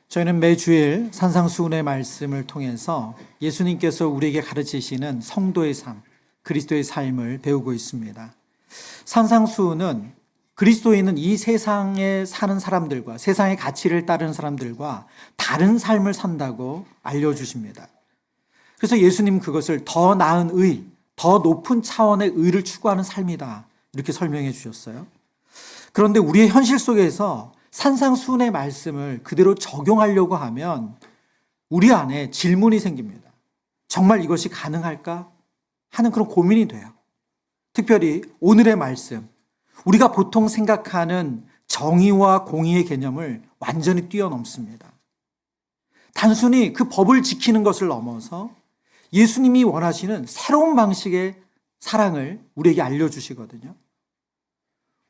저희는 매주일 산상수훈의 말씀을 통해서 예수님께서 우리에게 가르치시는 성도의 삶, 그리스도의 삶을 배우고 있습니다. 산상수훈은 그리스도인은 이 세상에 사는 사람들과 세상의 가치를 따르는 사람들과 다른 삶을 산다고 알려주십니다. 그래서 예수님 그것을 더 나은 의, 더 높은 차원의 의를 추구하는 삶이다, 이렇게 설명해 주셨어요. 그런데 우리의 현실 속에서 산상수훈의 말씀을 그대로 적용하려고 하면 우리 안에 질문이 생깁니다. 정말 이것이 가능할까 하는 그런 고민이 돼요. 특별히 오늘의 말씀, 우리가 보통 생각하는 정의와 공의의 개념을 완전히 뛰어넘습니다. 단순히 그 법을 지키는 것을 넘어서 예수님이 원하시는 새로운 방식의 사랑을 우리에게 알려주시거든요.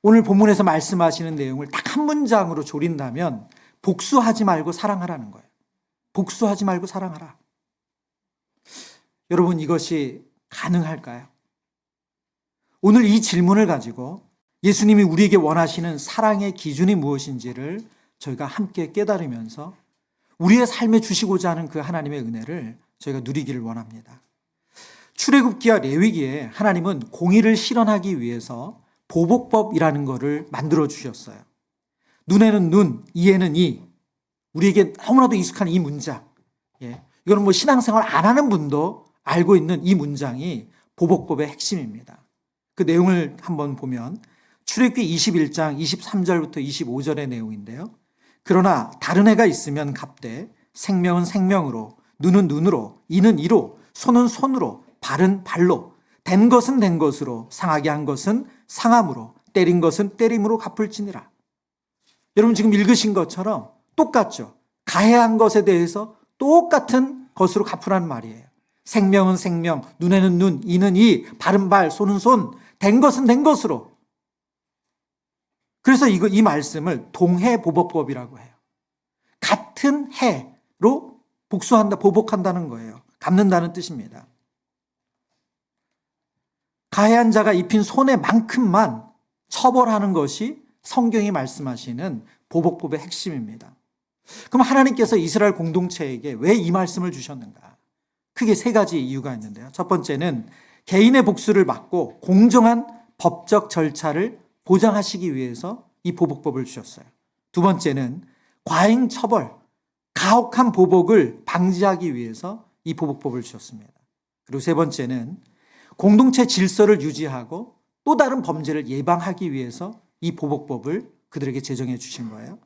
오늘 본문에서 말씀하시는 내용을 딱 한 문장으로 조린다면 복수하지 말고 사랑하라는 거예요. 복수하지 말고 사랑하라. 여러분, 이것이 가능할까요? 오늘 이 질문을 가지고 예수님이 우리에게 원하시는 사랑의 기준이 무엇인지를 저희가 함께 깨달으면서 우리의 삶에 주시고자 하는 그 하나님의 은혜를 저희가 누리기를 원합니다. 출애굽기와 레위기에 하나님은 공의를 실현하기 위해서 보복법이라는 것을 만들어 주셨어요. 눈에는 눈, 이에는 이. 우리에게 너무나도 익숙한 이 문장. 이거는 뭐 신앙생활 안 하는 분도 알고 있는 이 문장이 보복법의 핵심입니다. 그 내용을 한번 보면 출애굽기 21장 23절부터 25절의 내용인데요. 그러나 다른 애가 있으면 갑되 생명은 생명으로, 눈은 눈으로, 이는 이로, 손은 손으로, 발은 발로, 된 것은 된 것으로, 상하게 한 것은 상함으로, 때린 것은 때림으로 갚을지니라. 여러분 지금 읽으신 것처럼 똑같죠. 가해한 것에 대해서 똑같은 것으로 갚으라는 말이에요. 생명은 생명, 눈에는 눈, 이는 이, 발은 발, 손은 손, 된 것은 된 것으로. 그래서 이 말씀을 동해보복법이라고 해요. 같은 해로 복수한다, 보복한다는 거예요. 갚는다는 뜻입니다. 가해한 자가 입힌 손해만큼만 처벌하는 것이 성경이 말씀하시는 보복법의 핵심입니다. 그럼 하나님께서 이스라엘 공동체에게 왜 이 말씀을 주셨는가? 크게 세 가지 이유가 있는데요. 첫 번째는 개인의 복수를 막고 공정한 법적 절차를 보장하시기 위해서 이 보복법을 주셨어요. 두 번째는 과잉 처벌, 가혹한 보복을 방지하기 위해서 이 보복법을 주셨습니다. 그리고 세 번째는 공동체 질서를 유지하고 또 다른 범죄를 예방하기 위해서 이 보복법을 그들에게 제정해 주신 거예요.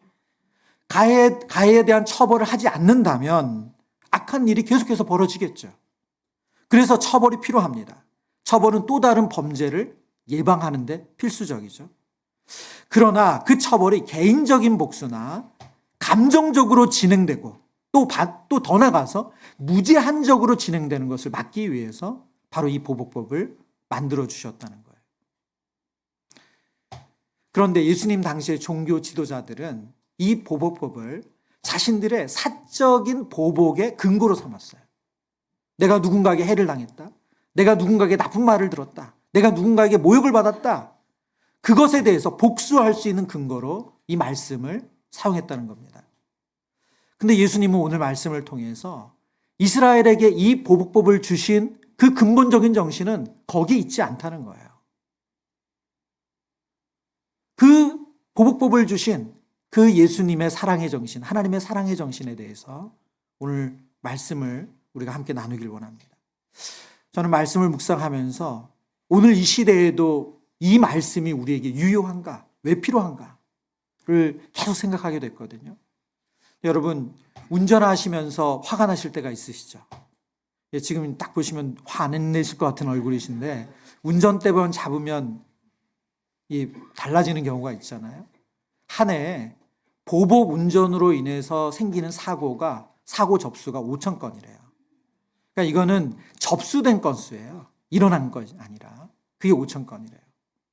가해에 대한 처벌을 하지 않는다면 악한 일이 계속해서 벌어지겠죠. 그래서 처벌이 필요합니다. 처벌은 또 다른 범죄를 예방하는 데 필수적이죠. 그러나 그 처벌이 개인적인 복수나 감정적으로 진행되고 또 더 나아가서 무제한적으로 진행되는 것을 막기 위해서 바로 이 보복법을 만들어 주셨다는 거예요. 그런데 예수님 당시의 종교 지도자들은 이 보복법을 자신들의 사적인 보복의 근거로 삼았어요. 내가 누군가에게 해를 당했다. 내가 누군가에게 나쁜 말을 들었다. 내가 누군가에게 모욕을 받았다. 그것에 대해서 복수할 수 있는 근거로 이 말씀을 사용했다는 겁니다. 근데 예수님은 오늘 말씀을 통해서 이스라엘에게 이 보복법을 주신 그 근본적인 정신은 거기 있지 않다는 거예요. 그 보복법을 주신 그 예수님의 사랑의 정신, 하나님의 사랑의 정신에 대해서 오늘 말씀을 우리가 함께 나누길 원합니다. 저는 말씀을 묵상하면서 오늘 이 시대에도 이 말씀이 우리에게 유효한가, 왜 필요한가를 계속 생각하게 됐거든요. 여러분, 운전하시면서 화가 나실 때가 있으시죠? 지금 딱 보시면 화 안 내실 것 같은 얼굴이신데 운전대만 잡으면 달라지는 경우가 있잖아요. 한 해에 보복 운전으로 인해서 생기는 사고 접수가 5천 건이래요. 그러니까 이거는 접수된 건수예요. 일어난 것이 아니라 그게 5천 건이래요.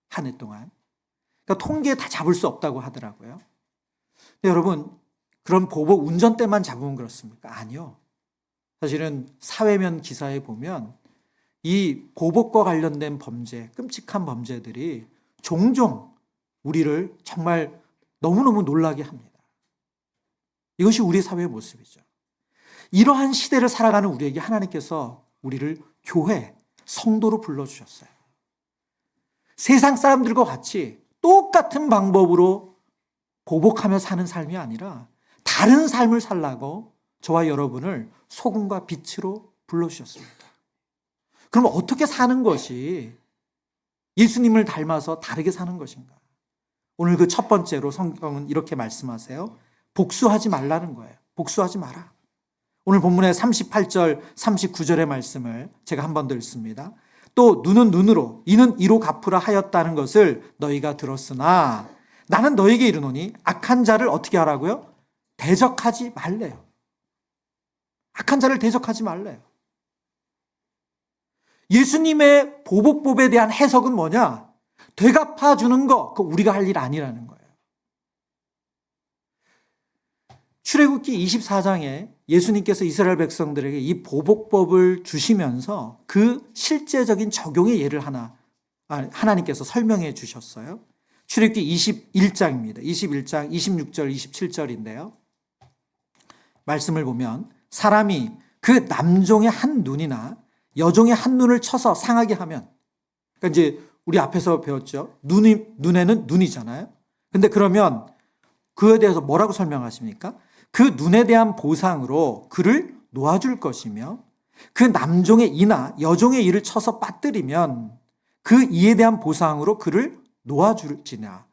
한 해 동안. 그러니까 통계에 다 잡을 수 없다고 하더라고요. 근데 여러분, 그런 보복 운전대만 잡으면 그렇습니까? 아니요. 사실은 사회면 기사에 보면 이 보복과 관련된 범죄, 끔찍한 범죄들이 종종 우리를 정말 너무너무 놀라게 합니다. 이것이 우리 사회의 모습이죠. 이러한 시대를 살아가는 우리에게 하나님께서 우리를 교회, 성도로 불러주셨어요. 세상 사람들과 같이 똑같은 방법으로 보복하며 사는 삶이 아니라 다른 삶을 살라고 저와 여러분을 소금과 빛으로 불러주셨습니다. 그럼 어떻게 사는 것이 예수님을 닮아서 다르게 사는 것인가? 오늘 그 첫 번째로 성경은 이렇게 말씀하세요. 복수하지 말라는 거예요. 복수하지 마라. 오늘 본문의 38절, 39절의 말씀을 제가 한 번 더 읽습니다. 또 눈은 눈으로, 이는 이로 갚으라 하였다는 것을 너희가 들었으나 나는 너희에게 이르노니 악한 자를 어떻게 하라고요? 대적하지 말래요. 악한 자를 대적하지 말래요. 예수님의 보복법에 대한 해석은 뭐냐? 되갚아주는 거, 그거 우리가 할 일 아니라는 거예요. 출애굽기 24장에 예수님께서 이스라엘 백성들에게 이 보복법을 주시면서 그 실제적인 적용의 예를 하나님께서 설명해 주셨어요. 출애굽기 21장입니다. 21장 26절 27절인데요. 말씀을 보면 사람이 그 남종의 한 눈이나 여종의 한 눈을 쳐서 상하게 하면, 그러니까 이제 우리 앞에서 배웠죠. 눈에는 눈이잖아요. 근데 그러면 그에 대해서 뭐라고 설명하십니까? 그 눈에 대한 보상으로 그를 놓아줄 것이며 그 남종의 이나 여종의 이를 쳐서 빠뜨리면 그 이에 대한 보상으로 그를 놓아줄지니라.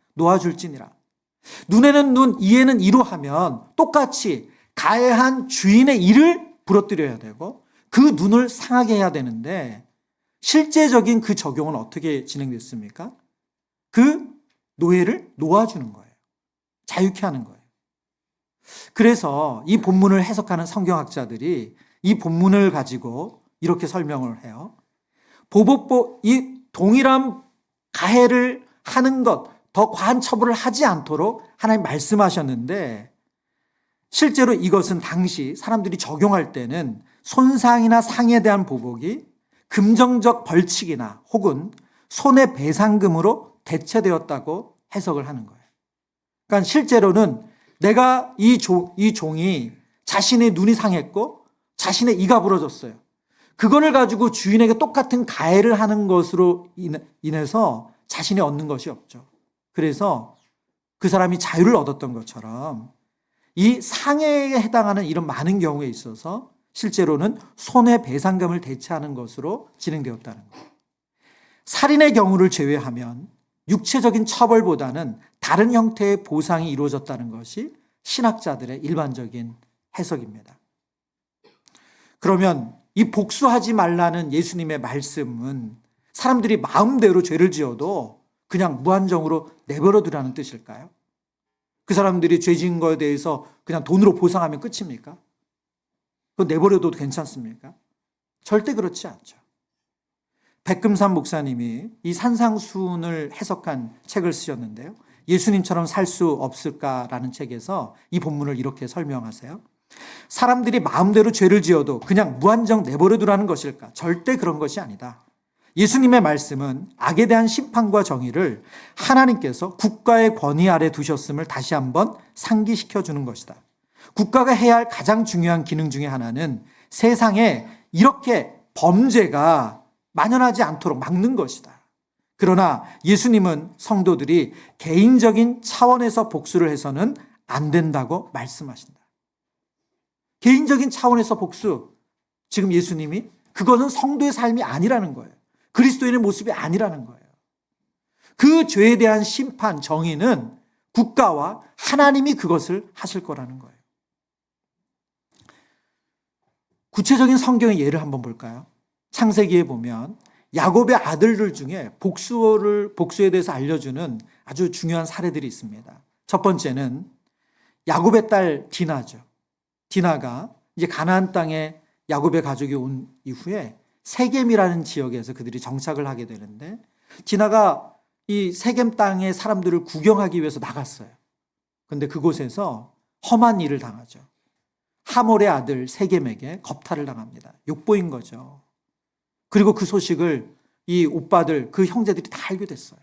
눈에는 눈, 이에는 이로 하면 똑같이 가해한 주인의 이를 부러뜨려야 되고 그 눈을 상하게 해야 되는데 실제적인 그 적용은 어떻게 진행됐습니까? 그 노예를 놓아주는 거예요. 자유케 하는 거예요. 그래서 이 본문을 해석하는 성경학자들이 이 본문을 가지고 이렇게 설명을 해요. 보복법, 이 동일한 가해를 하는 것, 더 과한 처벌을 하지 않도록 하나님 말씀하셨는데 실제로 이것은 당시 사람들이 적용할 때는 손상이나 상해에 대한 보복이 금정적 벌칙이나 혹은 손해배상금으로 대체되었다고 해석을 하는 거예요. 그러니까 실제로는 내가 이 종이 자신의 눈이 상했고 자신의 이가 부러졌어요. 그거를 가지고 주인에게 똑같은 가해를 하는 것으로 인해서 자신이 얻는 것이 없죠. 그래서 그 사람이 자유를 얻었던 것처럼 이 상해에 해당하는 이런 많은 경우에 있어서 실제로는 손해배상금을 대체하는 것으로 진행되었다는 거예요. 살인의 경우를 제외하면 육체적인 처벌보다는 다른 형태의 보상이 이루어졌다는 것이 신학자들의 일반적인 해석입니다. 그러면 이 복수하지 말라는 예수님의 말씀은 사람들이 마음대로 죄를 지어도 그냥 무한정으로 내버려 두라는 뜻일까요? 그 사람들이 죄 지은 거에 대해서 그냥 돈으로 보상하면 끝입니까? 그거 내버려둬도 괜찮습니까? 절대 그렇지 않죠. 백금산 목사님이 이 산상수훈을 해석한 책을 쓰셨는데요. 예수님처럼 살 수 없을까라는 책에서 이 본문을 이렇게 설명하세요. 사람들이 마음대로 죄를 지어도 그냥 무한정 내버려 두라는 것일까? 절대 그런 것이 아니다. 예수님의 말씀은 악에 대한 심판과 정의를 하나님께서 국가의 권위 아래 두셨음을 다시 한번 상기시켜 주는 것이다. 국가가 해야 할 가장 중요한 기능 중에 하나는 세상에 이렇게 범죄가 만연하지 않도록 막는 것이다. 그러나 예수님은 성도들이 개인적인 차원에서 복수를 해서는 안 된다고 말씀하신다. 개인적인 차원에서 복수, 지금 예수님이 그것은 성도의 삶이 아니라는 거예요. 그리스도인의 모습이 아니라는 거예요. 그 죄에 대한 심판, 정의는 국가와 하나님이 그것을 하실 거라는 거예요. 구체적인 성경의 예를 한번 볼까요? 창세기에 보면 야곱의 아들들 중에 복수에 대해서 알려주는 아주 중요한 사례들이 있습니다. 첫 번째는 야곱의 딸 디나죠. 디나가 이제 가나안 땅에 야곱의 가족이 온 이후에 세겜이라는 지역에서 그들이 정착을 하게 되는데 디나가 이 세겜 땅의 사람들을 구경하기 위해서 나갔어요. 그런데 그곳에서 험한 일을 당하죠. 하몰의 아들 세겜에게 겁탈을 당합니다. 욕보인 거죠. 그리고 그 소식을 이 오빠들, 그 형제들이 다 알게 됐어요.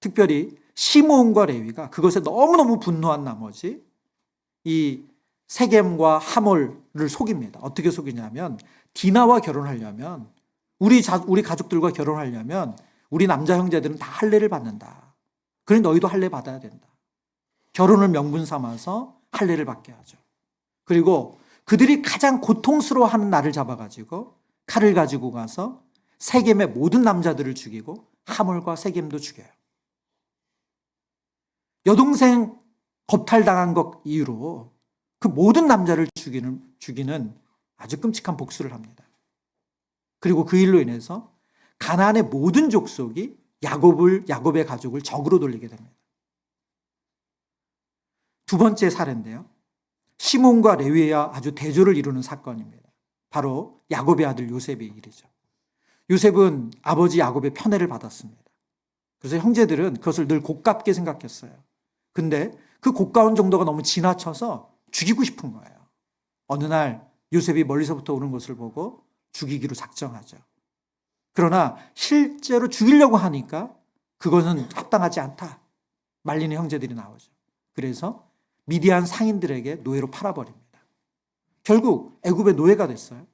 특별히 시므온과 레위가 그것에 너무너무 분노한 나머지 이 세겜과 하몰을 속입니다. 어떻게 속이냐면 디나와 결혼하려면 우리 가족들과 결혼하려면 우리 남자 형제들은 다 할례를 받는다. 그래 너희도 할례 받아야 된다. 결혼을 명분 삼아서 할례를 받게 하죠. 그리고 그들이 가장 고통스러워하는 날을 잡아가지고 칼을 가지고 가서 세겜의 모든 남자들을 죽이고 하몰과 세겜도 죽여요. 여동생 겁탈당한 것 이유로 그 모든 남자를 죽이는 아주 끔찍한 복수를 합니다. 그리고 그 일로 인해서 가나안의 모든 족속이 야곱의 가족을 적으로 돌리게 됩니다. 두 번째 사례인데요. 시몬과 레위와 아주 대조를 이루는 사건입니다. 바로 야곱의 아들 요셉의 일이죠. 요셉은 아버지 야곱의 편애를 받았습니다. 그래서 형제들은 그것을 늘 고깝게 생각했어요. 근데 그 고가운 정도가 너무 지나쳐서 죽이고 싶은 거예요. 어느 날 요셉이 멀리서부터 오는 것을 보고 죽이기로 작정하죠. 그러나 실제로 죽이려고 하니까 그것은 합당하지 않다. 말리는 형제들이 나오죠. 그래서 미디안 상인들에게 노예로 팔아버립니다. 결국 애굽의 노예가 됐어요.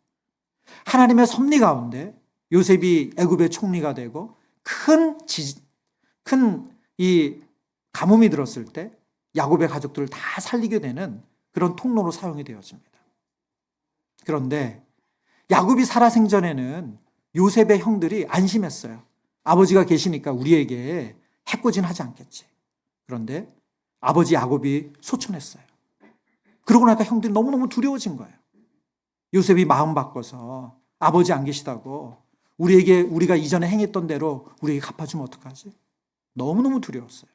하나님의 섭리 가운데 요셉이 애굽의 총리가 되고 큰 이 가뭄이 들었을 때 야곱의 가족들을 다 살리게 되는 그런 통로로 사용이 되어집니다. 그런데 야곱이 살아생전에는 요셉의 형들이 안심했어요. 아버지가 계시니까 우리에게 해코진 하지 않겠지. 그런데 아버지 야곱이 소천했어요. 그러고 나니까 형들이 너무너무 두려워진 거예요. 요셉이 마음 바꿔서 아버지 안 계시다고 우리가 이전에 행했던 대로 우리에게 갚아주면 어떡하지? 너무너무 두려웠어요.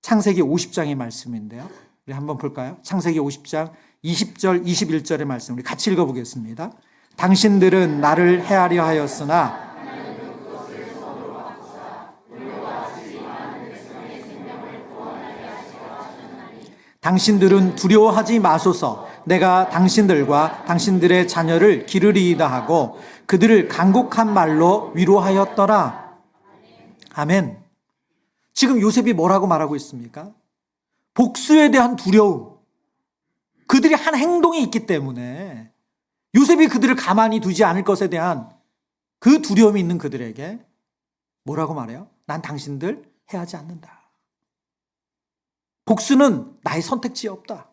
창세기 50장의 말씀인데요. 우리 한번 볼까요? 창세기 50장 20절, 21절의 말씀 우리 같이 읽어보겠습니다. 당신들은 나를 해하려 하였으나 당신들은 두려워하지 마소서. 내가 당신들과 당신들의 자녀를 기르리이다 하고 그들을 간곡한 말로 위로하였더라. 아멘. 지금 요셉이 뭐라고 말하고 있습니까? 복수에 대한 두려움. 그들이 한 행동이 있기 때문에 요셉이 그들을 가만히 두지 않을 것에 대한 그 두려움이 있는 그들에게 뭐라고 말해요? 난 당신들 해하지 않는다. 복수는 나의 선택지에 없다.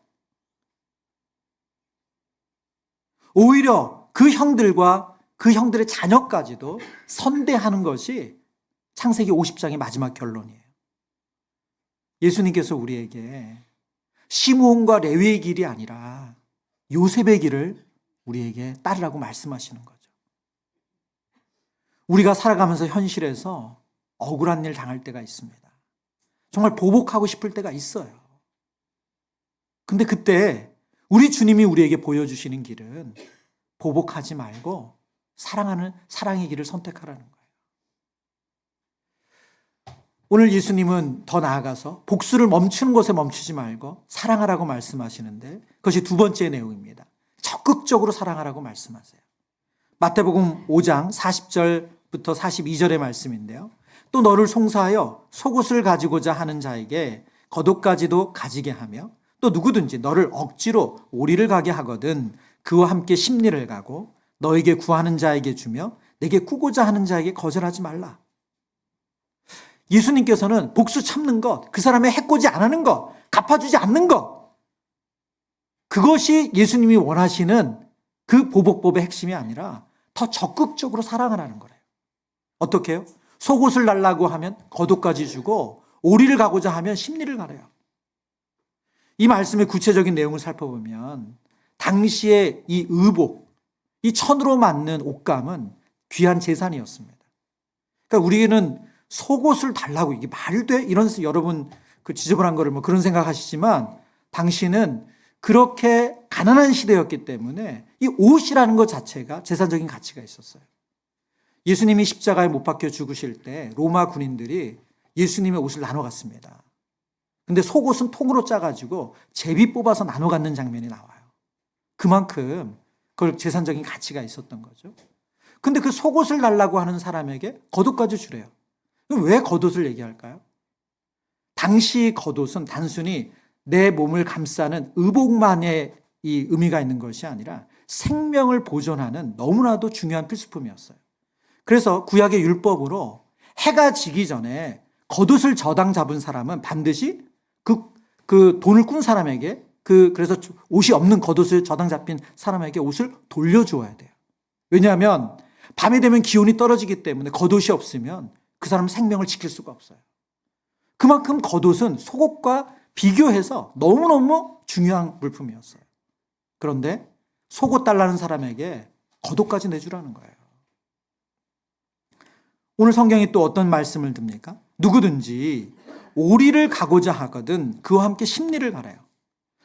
오히려 그 형들과 그 형들의 자녀까지도 선대하는 것이 창세기 50장의 마지막 결론이에요. 예수님께서 우리에게 시므온과 레위의 길이 아니라 요셉의 길을 우리에게 따르라고 말씀하시는 거죠. 우리가 살아가면서 현실에서 억울한 일 당할 때가 있습니다. 정말 보복하고 싶을 때가 있어요. 근데 그때 우리 주님이 우리에게 보여주시는 길은 보복하지 말고 사랑의 길을 선택하라는 거예요. 오늘 예수님은 더 나아가서 복수를 멈추는 것에 멈추지 말고 사랑하라고 말씀하시는데 그것이 두 번째 내용입니다. 적극적으로 사랑하라고 말씀하세요. 마태복음 5장 40절부터 42절의 말씀인데요. 또 너를 송사하여 속옷을 가지고자 하는 자에게 겉옷까지도 가지게 하며 또 누구든지 너를 억지로 오리를 가게 하거든 그와 함께 십리를 가고 너에게 구하는 자에게 주며 내게 꾸고자 하는 자에게 거절하지 말라. 예수님께서는 복수 참는 것, 그 사람의 해코지 안 하는 것, 갚아주지 않는 것, 그것이 예수님이 원하시는 그 보복법의 핵심이 아니라 더 적극적으로 사랑을 하는 거래요. 어떻게 해요? 속옷을 달라고 하면 겉옷까지 주고 오리를 가고자 하면 십리를 가래요. 이 말씀의 구체적인 내용을 살펴보면 당시의 이 의복, 이 천으로 만든 옷감은 귀한 재산이었습니다. 그러니까 우리는 속옷을 달라고 이게 말이 돼? 이런 여러분 그 지저분한 거를 뭐 그런 생각하시지만 당시는 그렇게 가난한 시대였기 때문에 이 옷이라는 것 자체가 재산적인 가치가 있었어요. 예수님이 십자가에 못 박혀 죽으실 때 로마 군인들이 예수님의 옷을 나눠 갔습니다. 근데 속옷은 통으로 짜가지고 제비 뽑아서 나눠 갖는 장면이 나와요. 그만큼 그걸 재산적인 가치가 있었던 거죠. 근데 그 속옷을 달라고 하는 사람에게 겉옷까지 주래요. 왜 겉옷을 얘기할까요? 당시 겉옷은 단순히 내 몸을 감싸는 의복만의 이 의미가 있는 것이 아니라 생명을 보존하는 너무나도 중요한 필수품이었어요. 그래서 구약의 율법으로 해가 지기 전에 겉옷을 저당 잡은 사람은 반드시 그 돈을 꾼 사람에게 그래서 옷이 없는 겉옷을 저당 잡힌 사람에게 옷을 돌려주어야 돼요. 왜냐하면 밤이 되면 기온이 떨어지기 때문에 겉옷이 없으면 그 사람은 생명을 지킬 수가 없어요. 그만큼 겉옷은 속옷과 비교해서 너무너무 중요한 물품이었어요. 그런데 속옷 달라는 사람에게 겉옷까지 내주라는 거예요. 오늘 성경이 또 어떤 말씀을 듭니까? 누구든지 오리를 가고자 하거든 그와 함께 십리를 갈아요.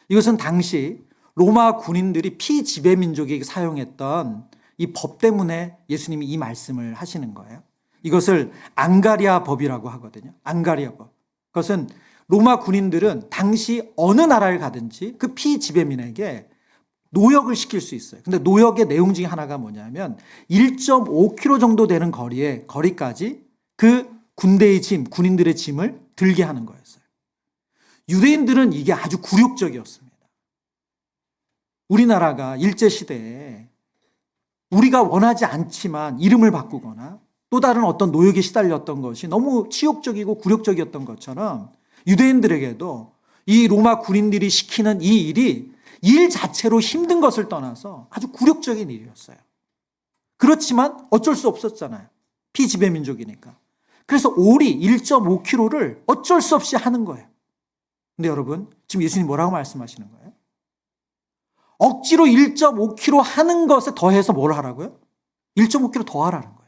이것은 당시 로마 군인들이 피지배 민족에게 사용했던 이 법 때문에 예수님이 이 말씀을 하시는 거예요. 이것을 앙가리아 법이라고 하거든요. 앙가리아 법. 그것은 로마 군인들은 당시 어느 나라를 가든지 그 피지배민에게 노역을 시킬 수 있어요. 근데 노역의 내용 중에 하나가 뭐냐면 1.5km 정도 되는 거리까지 그 군대의 짐, 군인들의 짐을 들게 하는 거였어요. 유대인들은 이게 아주 굴욕적이었습니다. 우리나라가 일제시대에 우리가 원하지 않지만 이름을 바꾸거나 또 다른 어떤 노역에 시달렸던 것이 너무 치욕적이고 굴욕적이었던 것처럼 유대인들에게도 이 로마 군인들이 시키는 이 일이 일 자체로 힘든 것을 떠나서 아주 굴욕적인 일이었어요. 그렇지만 어쩔 수 없었잖아요. 피지배 민족이니까. 그래서 오리 1.5km를 어쩔 수 없이 하는 거예요. 근데 여러분, 지금 예수님 뭐라고 말씀하시는 거예요? 억지로 1.5km 하는 것에 더해서 뭘 하라고요? 1.5km 더 하라는 거예요.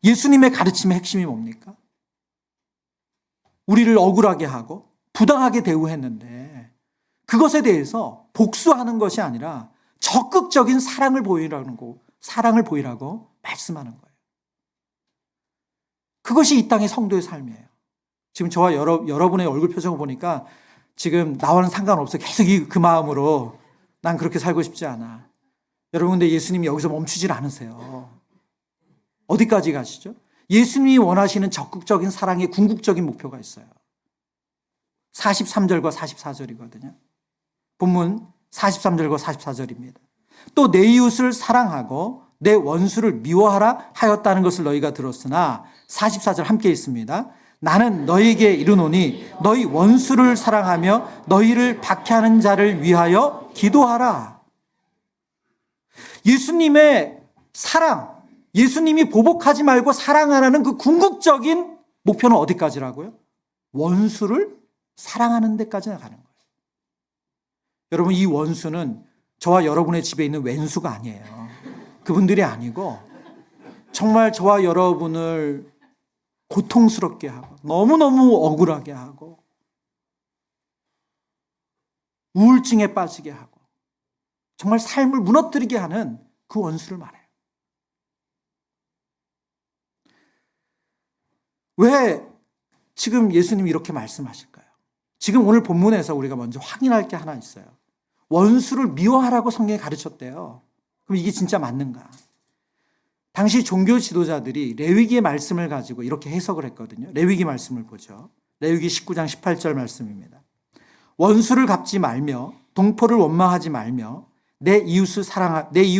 예수님의 가르침의 핵심이 뭡니까? 우리를 억울하게 하고 부당하게 대우했는데 그것에 대해서 복수하는 것이 아니라 적극적인 사랑을 보이라고 말씀하는 거예요. 그것이 이 땅의 성도의 삶이에요. 지금 저와 여러분의 얼굴 표정을 보니까 지금 나와는 상관없어. 계속 그 마음으로 난 그렇게 살고 싶지 않아. 여러분, 근데 예수님이 여기서 멈추질 않으세요. 어디까지 가시죠? 예수님이 원하시는 적극적인 사랑의 궁극적인 목표가 있어요. 43절과 44절이거든요. 본문 43절과 44절입니다. 또 내 이웃을 사랑하고 내 원수를 미워하라 하였다는 것을 너희가 들었으나 44절 함께 있습니다. 나는 너희에게 이르노니 너희 원수를 사랑하며 너희를 박해하는 자를 위하여 기도하라. 예수님의 사랑, 예수님이 보복하지 말고 사랑하라는 그 궁극적인 목표는 어디까지라고요? 원수를 사랑하는 데까지 가는 거예요. 여러분, 이 원수는 저와 여러분의 집에 있는 왼수가 아니에요. 그분들이 아니고 정말 저와 여러분을 고통스럽게 하고 너무너무 억울하게 하고 우울증에 빠지게 하고 정말 삶을 무너뜨리게 하는 그 원수를 말해요. 왜 지금 예수님이 이렇게 말씀하실까요? 지금 오늘 본문에서 우리가 먼저 확인할 게 하나 있어요. 원수를 미워하라고 성경에 가르쳤대요. 그럼 이게 진짜 맞는가? 당시 종교 지도자들이 레위기의 말씀을 가지고 이렇게 해석을 했거든요. 레위기 말씀을 보죠. 레위기 19장 18절 말씀입니다. 원수를 갚지 말며 동포를 원망하지 말며 내 이웃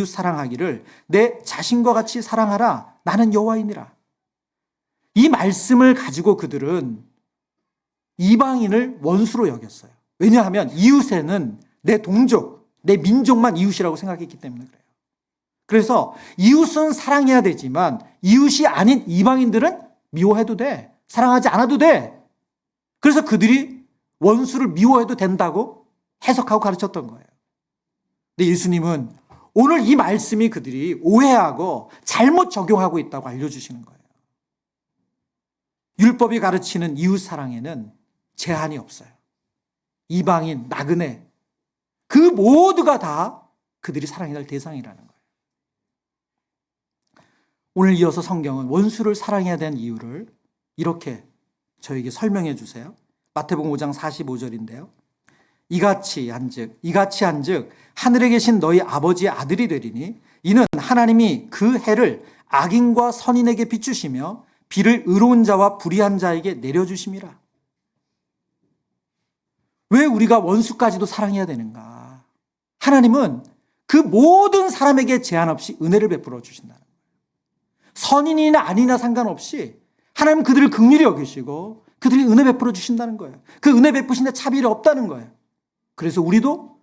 사랑하기를 내 자신과 같이 사랑하라. 나는 여호와이니라. 이 말씀을 가지고 그들은 이방인을 원수로 여겼어요. 왜냐하면 이웃에는 내 동족, 내 민족만 이웃이라고 생각했기 때문에 그래요. 그래서 이웃은 사랑해야 되지만 이웃이 아닌 이방인들은 미워해도 돼. 사랑하지 않아도 돼. 그래서 그들이 원수를 미워해도 된다고 해석하고 가르쳤던 거예요. 근데 예수님은 오늘 이 말씀이 그들이 오해하고 잘못 적용하고 있다고 알려주시는 거예요. 율법이 가르치는 이웃 사랑에는 제한이 없어요. 이방인, 나그네, 그 모두가 다 그들이 사랑해야 할 대상이라는 거예요. 오늘 이어서 성경은 원수를 사랑해야 되는 이유를 이렇게 저에게 설명해 주세요. 마태복음 5장 45절인데요. 이같이 한즉 하늘에 계신 너희 아버지의 아들이 되리니 이는 하나님이 그 해를 악인과 선인에게 비추시며 비를 의로운 자와 불의한 자에게 내려주심이라. 왜 우리가 원수까지도 사랑해야 되는가? 하나님은 그 모든 사람에게 제한 없이 은혜를 베풀어 주신다는 거예요. 선인이나 아니나 상관없이 하나님은 그들을 긍휼히 여기시고 그들이 은혜 베풀어 주신다는 거예요. 그 은혜 베푸신데 차별이 없다는 거예요. 그래서 우리도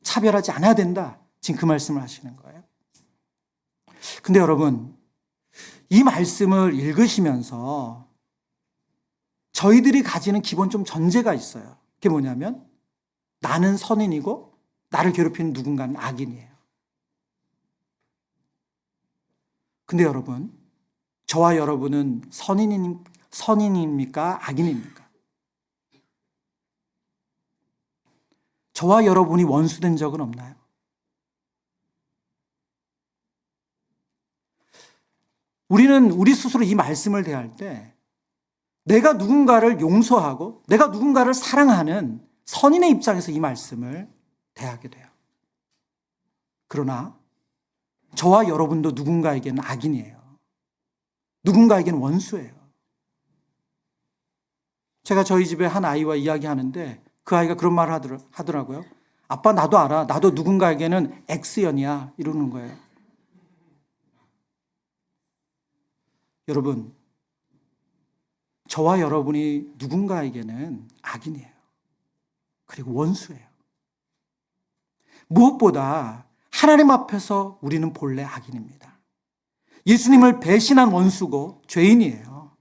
차별하지 않아야 된다. 지금 그 말씀을 하시는 거예요. 근데 여러분, 이 말씀을 읽으시면서 저희들이 가지는 기본 좀 전제가 있어요. 그게 뭐냐면 나는 선인이고 나를 괴롭히는 누군가는 악인이에요. 근데 여러분, 저와 여러분은 선인입니까? 악인입니까? 저와 여러분이 원수된 적은 없나요? 우리는 우리 스스로 이 말씀을 대할 때 내가 누군가를 용서하고 내가 누군가를 사랑하는 선인의 입장에서 이 말씀을 대하게 돼요. 그러나 저와 여러분도 누군가에게는 악인이에요. 누군가에게는 원수예요. 제가 저희 집에 한 아이와 이야기하는데 그 아이가 그런 말을 하더라고요. 아빠, 나도 알아. 나도 누군가에게는 X연이야. 이러는 거예요. 여러분, 저와 여러분이 누군가에게는 악인이에요. 그리고 원수예요. 무엇보다 하나님 앞에서 우리는 본래 악인입니다. 예수님을 배신한 원수고 죄인이에요.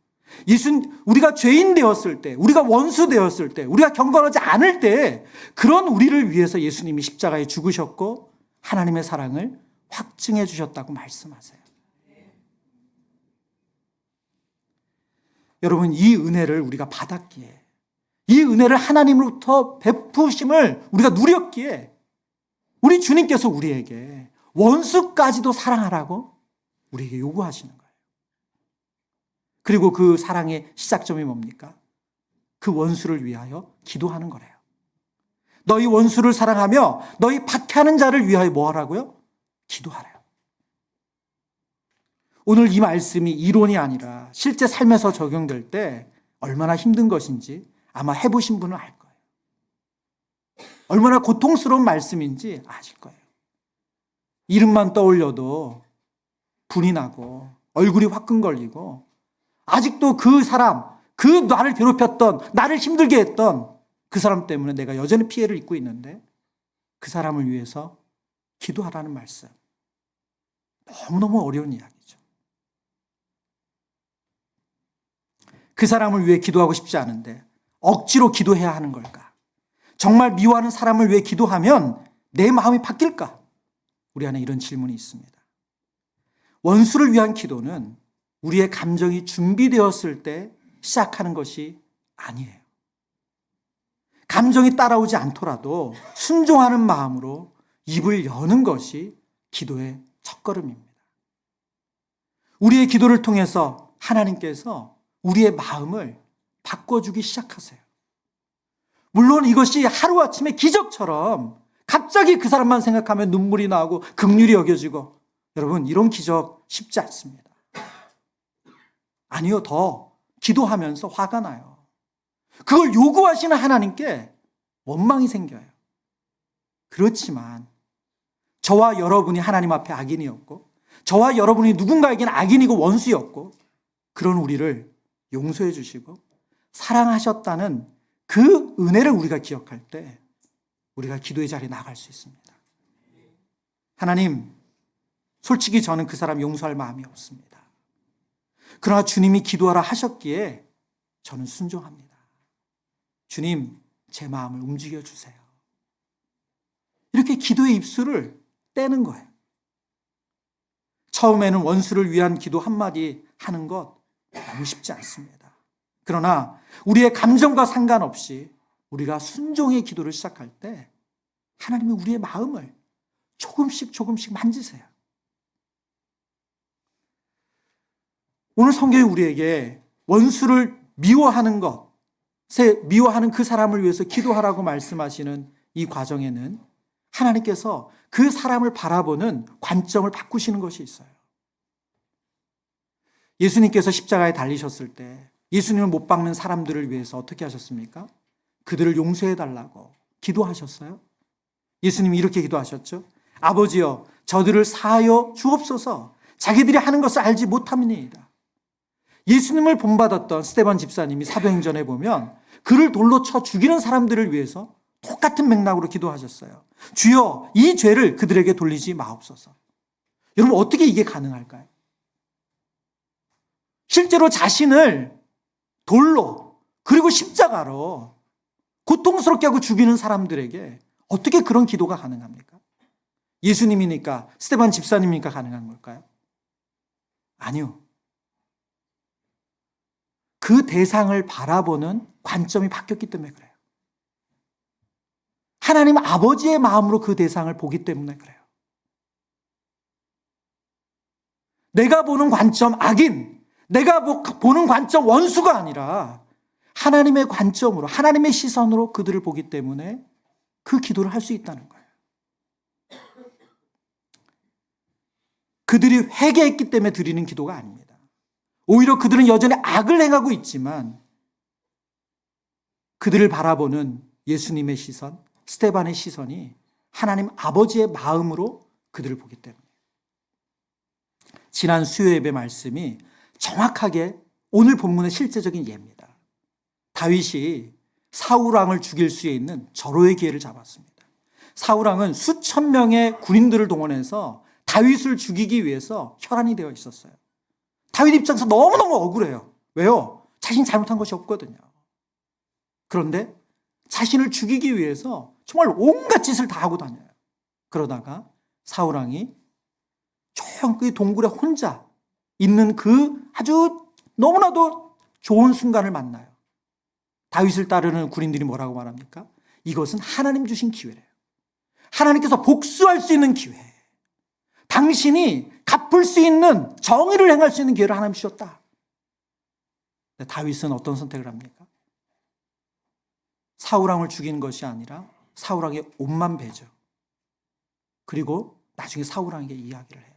우리가 죄인 되었을 때, 우리가 원수 되었을 때, 우리가 경건하지 않을 때 그런 우리를 위해서 예수님이 십자가에 죽으셨고 하나님의 사랑을 확증해 주셨다고 말씀하세요. 여러분, 이 은혜를 우리가 받았기에, 이 은혜를 하나님으로부터 베푸심을 우리가 누렸기에 우리 주님께서 우리에게 원수까지도 사랑하라고 우리에게 요구하시는 거예요. 그리고 그 사랑의 시작점이 뭡니까? 그 원수를 위하여 기도하는 거래요. 너희 원수를 사랑하며 너희 박해하는 자를 위하여 뭐 하라고요? 기도하래요. 오늘 이 말씀이 이론이 아니라 실제 삶에서 적용될 때 얼마나 힘든 것인지 아마 해보신 분은 알 거예요. 얼마나 고통스러운 말씀인지 아실 거예요. 이름만 떠올려도 분이 나고 얼굴이 화끈거리고 아직도 그 사람, 그 나를 괴롭혔던, 나를 힘들게 했던 그 사람 때문에 내가 여전히 피해를 입고 있는데 그 사람을 위해서 기도하라는 말씀. 너무너무 어려운 이야기죠. 그 사람을 위해 기도하고 싶지 않은데 억지로 기도해야 하는 걸까? 정말 미워하는 사람을 위해 기도하면 내 마음이 바뀔까? 우리 안에 이런 질문이 있습니다. 원수를 위한 기도는 우리의 감정이 준비되었을 때 시작하는 것이 아니에요. 감정이 따라오지 않더라도 순종하는 마음으로 입을 여는 것이 기도의 첫걸음입니다. 우리의 기도를 통해서 하나님께서 우리의 마음을 바꿔주기 시작하세요. 물론 이것이 하루아침에 기적처럼 갑자기 그 사람만 생각하면 눈물이 나고 긍휼이 여겨지고, 여러분, 이런 기적 쉽지 않습니다. 아니요, 더 기도하면서 화가 나요. 그걸 요구하시는 하나님께 원망이 생겨요. 그렇지만 저와 여러분이 하나님 앞에 악인이었고 저와 여러분이 누군가에게는 악인이고 원수였고 그런 우리를 용서해 주시고 사랑하셨다는 그 은혜를 우리가 기억할 때 우리가 기도의 자리에 나갈 수 있습니다. 하나님, 솔직히 저는 그 사람 용서할 마음이 없습니다. 그러나 주님이 기도하라 하셨기에 저는 순종합니다. 주님, 제 마음을 움직여 주세요. 이렇게 기도의 입술을 떼는 거예요. 처음에는 원수를 위한 기도 한마디 하는 것 너무 쉽지 않습니다. 그러나 우리의 감정과 상관없이 우리가 순종의 기도를 시작할 때 하나님이 우리의 마음을 조금씩 만지세요. 오늘 성경이 우리에게 원수를 미워하는 미워하는 그 사람을 위해서 기도하라고 말씀하시는 이 과정에는 하나님께서 그 사람을 바라보는 관점을 바꾸시는 것이 있어요. 예수님께서 십자가에 달리셨을 때 예수님을 못 박는 사람들을 위해서 어떻게 하셨습니까? 그들을 용서해 달라고 기도하셨어요. 예수님이 이렇게 기도하셨죠. 아버지여, 저들을 사하여 주옵소서. 자기들이 하는 것을 알지 못함이니이다. 예수님을 본받았던 스데반 집사님이 사도행전에 보면 그를 돌로 쳐 죽이는 사람들을 위해서 똑같은 맥락으로 기도하셨어요. 주여, 이 죄를 그들에게 돌리지 마옵소서. 여러분, 어떻게 이게 가능할까요? 실제로 자신을 돌로 그리고 십자가로 고통스럽게 하고 죽이는 사람들에게 어떻게 그런 기도가 가능합니까? 예수님이니까, 스데반 집사님이니까 가능한 걸까요? 아니요. 그 대상을 바라보는 관점이 바뀌었기 때문에 그래요. 하나님 아버지의 마음으로 그 대상을 보기 때문에 그래요. 내가 보는 관점 악인, 내가 보는 관점 원수가 아니라 하나님의 관점으로, 하나님의 시선으로 그들을 보기 때문에 그 기도를 할 수 있다는 거예요. 그들이 회개했기 때문에 드리는 기도가 아닙니다. 오히려 그들은 여전히 악을 행하고 있지만 그들을 바라보는 예수님의 시선, 스데반의 시선이 하나님 아버지의 마음으로 그들을 보기 때문에. 지난 수요 예배 말씀이 정확하게 오늘 본문의 실제적인 예입니다. 다윗이 사울왕을 죽일 수 있는 절호의 기회를 잡았습니다. 사울왕은 수천 명의 군인들을 동원해서 다윗을 죽이기 위해서 혈안이 되어 있었어요. 다윗 입장에서 너무너무 억울해요. 왜요? 자신이 잘못한 것이 없거든요. 그런데 자신을 죽이기 위해서 정말 온갖 짓을 다 하고 다녀요. 그러다가 사울왕이 조용히 동굴에 혼자 있는 그 아주 너무나도 좋은 순간을 만나요. 다윗을 따르는 군인들이 뭐라고 말합니까? 이것은 하나님 주신 기회래요. 하나님께서 복수할 수 있는 기회. 당신이 갚을 수 있는, 정의를 행할 수 있는 기회를 하나님 주셨다. 다윗은 어떤 선택을 합니까? 사울왕을 죽인 것이 아니라 사울왕의 옷만 베죠. 그리고 나중에 사울왕에게 이야기를 해요.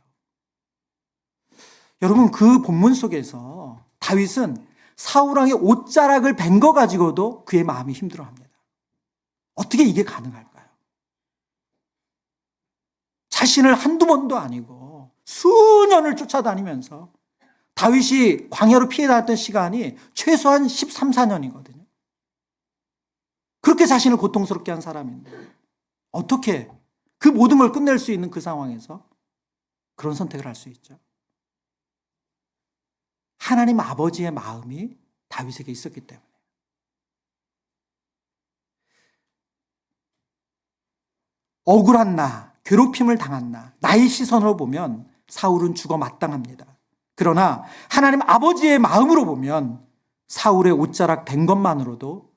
여러분, 그 본문 속에서 다윗은 사울왕의 옷자락을 벤 거 가지고도 그의 마음이 힘들어합니다. 어떻게 이게 가능할까요? 자신을 한두 번도 아니고 수년을 쫓아다니면서 다윗이 광야로 피해 다녔던 시간이 최소한 13, 14년이거든요. 그렇게 자신을 고통스럽게 한 사람인데 어떻게 그 모든 걸 끝낼 수 있는 그 상황에서 그런 선택을 할 수 있죠? 하나님 아버지의 마음이 다윗에게 있었기 때문에. 억울한 나, 괴롭힘을 당한 나, 나의 시선으로 보면 사울은 죽어 마땅합니다. 그러나 하나님 아버지의 마음으로 보면 사울의 옷자락 된 것만으로도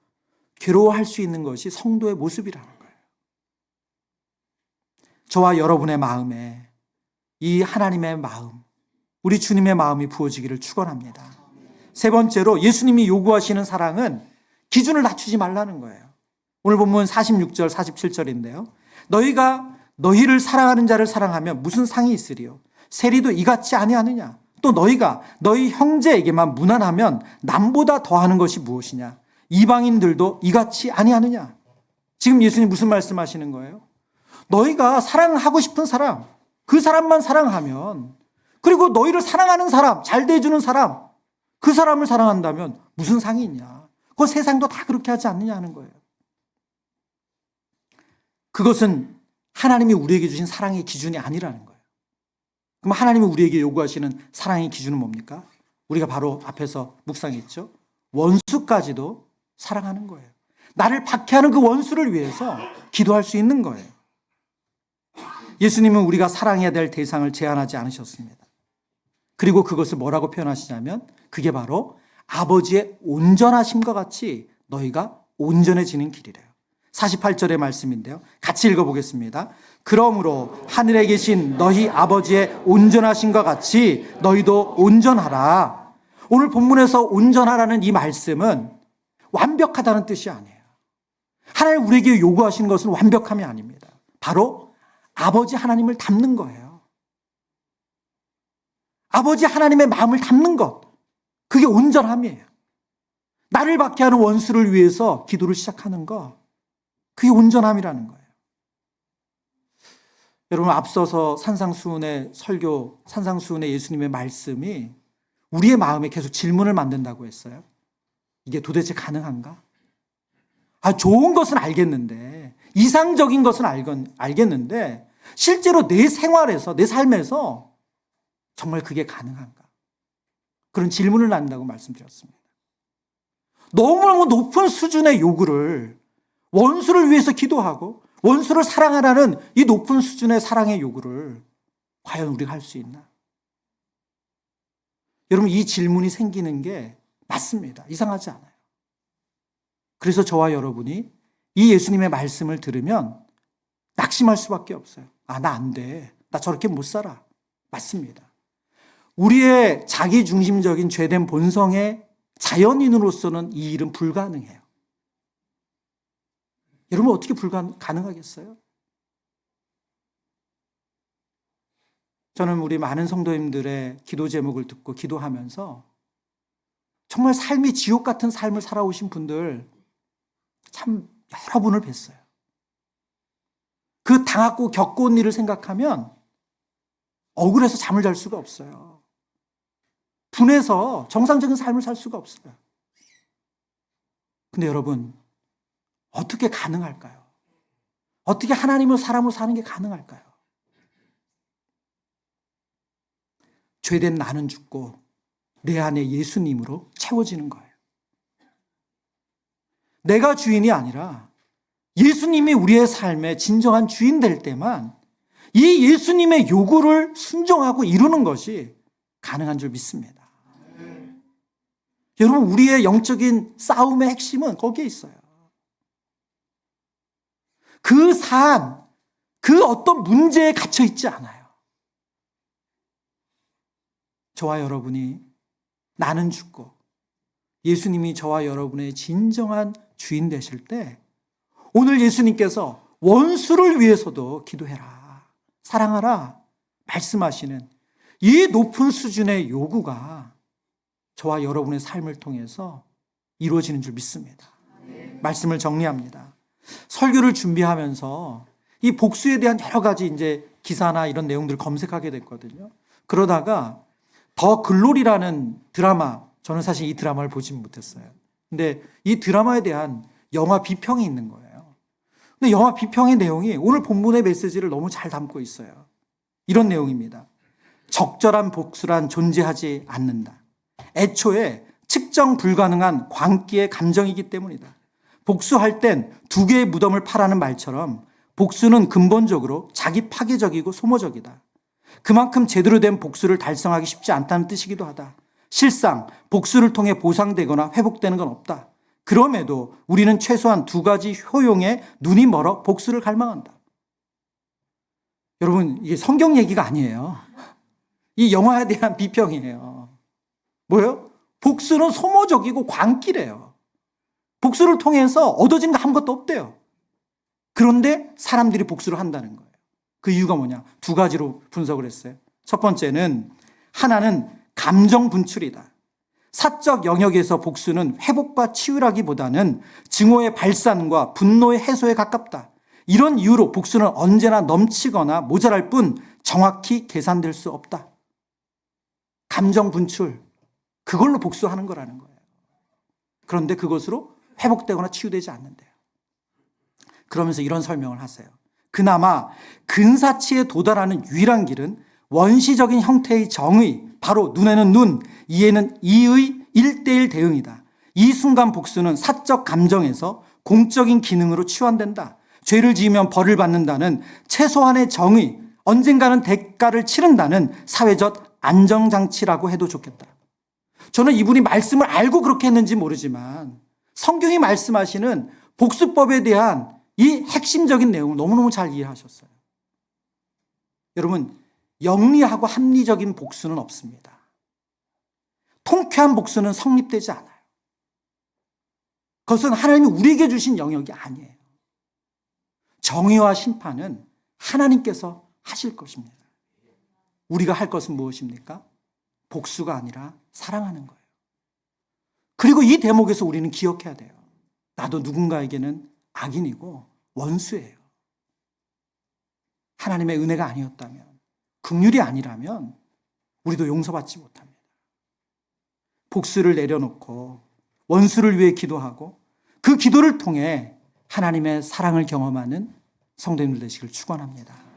괴로워할 수 있는 것이 성도의 모습이라는 거예요. 저와 여러분의 마음에 이 하나님의 마음, 우리 주님의 마음이 부어지기를 축원합니다. 세 번째로 예수님이 요구하시는 사랑은 기준을 낮추지 말라는 거예요. 오늘 본문 46절, 47절인데요. 너희가 너희를 사랑하는 자를 사랑하면 무슨 상이 있으리요? 세리도 이같이 아니하느냐? 또 너희가 너희 형제에게만 무난하면 남보다 더하는 것이 무엇이냐? 이방인들도 이같이 아니하느냐? 지금 예수님 무슨 말씀하시는 거예요? 너희가 사랑하고 싶은 사람, 그 사람만 사랑하면, 그리고 너희를 사랑하는 사람, 잘 대해주는 사람, 그 사람을 사랑한다면 무슨 상이 있냐? 그 세상도 다 그렇게 하지 않느냐 하는 거예요. 그것은 하나님이 우리에게 주신 사랑의 기준이 아니라는 거예요. 그럼 하나님이 우리에게 요구하시는 사랑의 기준은 뭡니까? 우리가 바로 앞에서 묵상했죠. 원수까지도 사랑하는 거예요. 나를 박해하는 그 원수를 위해서 기도할 수 있는 거예요. 예수님은 우리가 사랑해야 될 대상을 제한하지 않으셨습니다. 그리고 그것을 뭐라고 표현하시냐면 그게 바로 아버지의 온전하심과 같이 너희가 온전해지는 길이래요. 48절의 말씀인데요. 같이 읽어보겠습니다. 그러므로 하늘에 계신 너희 아버지의 온전하심과 같이 너희도 온전하라. 오늘 본문에서 온전하라는 이 말씀은 완벽하다는 뜻이 아니에요. 하나님 우리에게 요구하시는 것은 완벽함이 아닙니다. 바로 아버지 하나님을 닮는 거예요. 아버지 하나님의 마음을 담는 것, 그게 온전함이에요. 나를 박해하는 원수를 위해서 기도를 시작하는 것, 그게 온전함이라는 거예요. 여러분, 앞서서 산상수훈의 설교, 산상수훈의 예수님의 말씀이 우리의 마음에 계속 질문을 만든다고 했어요. 이게 도대체 가능한가? 좋은 것은 알겠는데, 이상적인 것은 알겠는데, 실제로 내 생활에서, 내 삶에서 정말 그게 가능한가? 그런 질문을 낳는다고 말씀드렸습니다. 너무너무 높은 수준의 요구를, 원수를 위해서 기도하고 원수를 사랑하라는 이 높은 수준의 사랑의 요구를 과연 우리가 할 수 있나? 여러분, 이 질문이 생기는 게 맞습니다. 이상하지 않아요. 그래서 저와 여러분이 이 예수님의 말씀을 들으면 낙심할 수밖에 없어요. 나 안 돼. 나 저렇게 못 살아. 맞습니다. 우리의 자기중심적인 죄된 본성의 자연인으로서는 이 일은 불가능해요. 여러분, 어떻게 가능하겠어요? 저는 우리 많은 성도님들의 기도 제목을 듣고 기도하면서 정말 삶이 지옥 같은 삶을 살아오신 분들 참 여러 분을 뵀어요. 그 당하고 겪어온 일을 생각하면 억울해서 잠을 잘 수가 없어요. 분해서 정상적인 삶을 살 수가 없어요. 근데 여러분, 어떻게 가능할까요? 어떻게 하나님을 사람으로 사는 게 가능할까요? 죄된 나는 죽고 내 안에 예수님으로 채워지는 거예요. 내가 주인이 아니라 예수님이 우리의 삶의 진정한 주인 될 때만 이 예수님의 요구를 순종하고 이루는 것이 가능한 줄 믿습니다. 여러분, 우리의 영적인 싸움의 핵심은 거기에 있어요. 그 산, 그 어떤 문제에 갇혀 있지 않아요. 저와 여러분이 나는 죽고 예수님이 저와 여러분의 진정한 주인 되실 때 오늘 예수님께서 원수를 위해서도 기도해라, 사랑하라 말씀하시는 이 높은 수준의 요구가 저와 여러분의 삶을 통해서 이루어지는 줄 믿습니다. 말씀을 정리합니다. 설교를 준비하면서 이 복수에 대한 여러 가지 이제 기사나 이런 내용들을 검색하게 됐거든요. 그러다가 더 글로리라는 드라마, 저는 사실 이 드라마를 보진 못했어요. 근데 이 드라마에 대한 영화 비평이 있는 거예요. 근데 영화 비평의 내용이 오늘 본문의 메시지를 너무 잘 담고 있어요. 이런 내용입니다. 적절한 복수란 존재하지 않는다. 애초에 측정 불가능한 광기의 감정이기 때문이다. 복수할 땐 두 개의 무덤을 파라는 말처럼 복수는 근본적으로 자기 파괴적이고 소모적이다. 그만큼 제대로 된 복수를 달성하기 쉽지 않다는 뜻이기도 하다. 실상 복수를 통해 보상되거나 회복되는 건 없다. 그럼에도 우리는 최소한 두 가지 효용에 눈이 멀어 복수를 갈망한다. 여러분, 이게 성경 얘기가 아니에요. 이 영화에 대한 비평이에요. 뭐예요? 복수는 소모적이고 광기래요. 복수를 통해서 얻어지는 거 아무것도 없대요. 그런데 사람들이 복수를 한다는 거예요. 그 이유가 뭐냐? 두 가지로 분석을 했어요. 첫 번째는 하나는 감정 분출이다. 사적 영역에서 복수는 회복과 치유라기보다는 증오의 발산과 분노의 해소에 가깝다. 이런 이유로 복수는 언제나 넘치거나 모자랄 뿐 정확히 계산될 수 없다. 감정 분출, 그걸로 복수하는 거라는 거예요. 그런데 그것으로 회복되거나 치유되지 않는데요. 그러면서 이런 설명을 하세요. 그나마 근사치에 도달하는 유일한 길은 원시적인 형태의 정의, 바로 눈에는 눈, 이에는 이의 1:1 대응이다. 이 순간 복수는 사적 감정에서 공적인 기능으로 치환된다. 죄를 지으면 벌을 받는다는 최소한의 정의, 언젠가는 대가를 치른다는 사회적 안정장치라고 해도 좋겠다. 저는 이분이 말씀을 알고 그렇게 했는지 모르지만 성경이 말씀하시는 복수법에 대한 이 핵심적인 내용을 너무너무 잘 이해하셨어요. 여러분, 영리하고 합리적인 복수는 없습니다. 통쾌한 복수는 성립되지 않아요. 그것은 하나님이 우리에게 주신 영역이 아니에요. 정의와 심판은 하나님께서 하실 것입니다. 우리가 할 것은 무엇입니까? 복수가 아니라 사랑하는 거예요. 그리고 이 대목에서 우리는 기억해야 돼요. 나도 누군가에게는 악인이고 원수예요. 하나님의 은혜가 아니었다면, 긍휼이 아니라면 우리도 용서받지 못합니다. 복수를 내려놓고 원수를 위해 기도하고 그 기도를 통해 하나님의 사랑을 경험하는 성도님들 되시길 축원합니다.